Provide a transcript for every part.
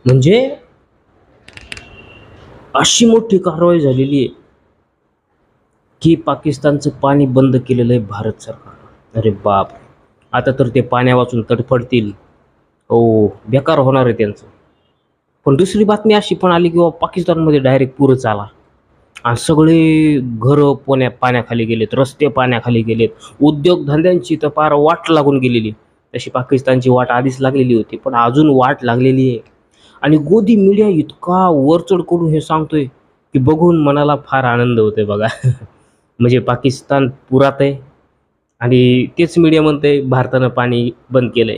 म्हणजे अशी मोठी कारवाई झालेली आहे की पाकिस्तानचं पाणी बंद केलेलं आहे भारत सरकारनं. अरे बाप, आता तर ते पाण्या वाचून तडफडतील. हो, बेकार होणार आहे त्यांचं. पण दुसरी बातमी अशी पण आली की बाबा पाकिस्तानमध्ये डायरेक्ट पूरच आला आणि सगळे घरं पाण्याखाली गेलेत, रस्ते पाण्याखाली गेलेत, उद्योगधंद्यांची तर फार वाट लागून गेलेली. तशी पाकिस्तानची वाट आधीच लागलेली होती, पण अजून वाट लागलेली आहे. आणि गोदी मीडिया इतका वरचढ करून हे सांगतोय की बघून मनाला फार आनंद होतोय बघा. म्हणजे पाकिस्तान पुरात आहे आणि तेच मीडिया म्हणते भारतानं पाणी बंद केलंय.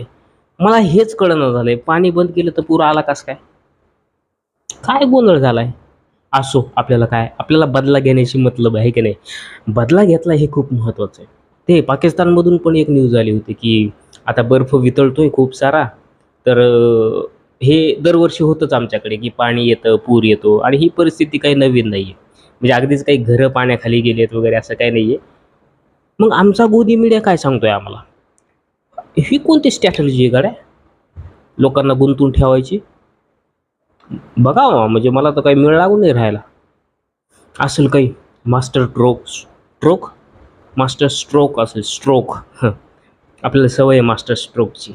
मला हेच कळना झालंय, पाणी बंद केलं तर पूर आला कस काय? काय गोंधळ झालाय? असो, आपल्याला काय, आपल्याला बदला घेण्याची मतलब आहे की नाही. बदला घेतला हे खूप महत्त्वाचं आहे. ते पाकिस्तानमधून पण एक न्यूज आली होती की आता बर्फ वितळतोय खूप सारा, तर हे दरवर्षी होतंच आमच्याकडे की पाणी येतं, पूर येतो आणि ही परिस्थिती काही नवीन नाही आहे. म्हणजे अगदीच काही घरं पाण्याखाली गेलेत वगैरे असं काही नाही आहे. मग आमचा गोदी मीडिया काय सांगतोय आम्हाला? ही कोणती स्ट्रॅटेजी आहे गड्या लोकांना गुंतवून ठेवायची? बघा म्हणजे मला तर काही मेळ लागून नाही राहिला. असेल काही मास्टर स्ट्रोक मास्टर स्ट्रोक असेल, स्ट्रोक. आपल्याला सवय आहे मास्टर स्ट्रोकची.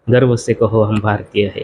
गर्व से कहो हम भारतीय है.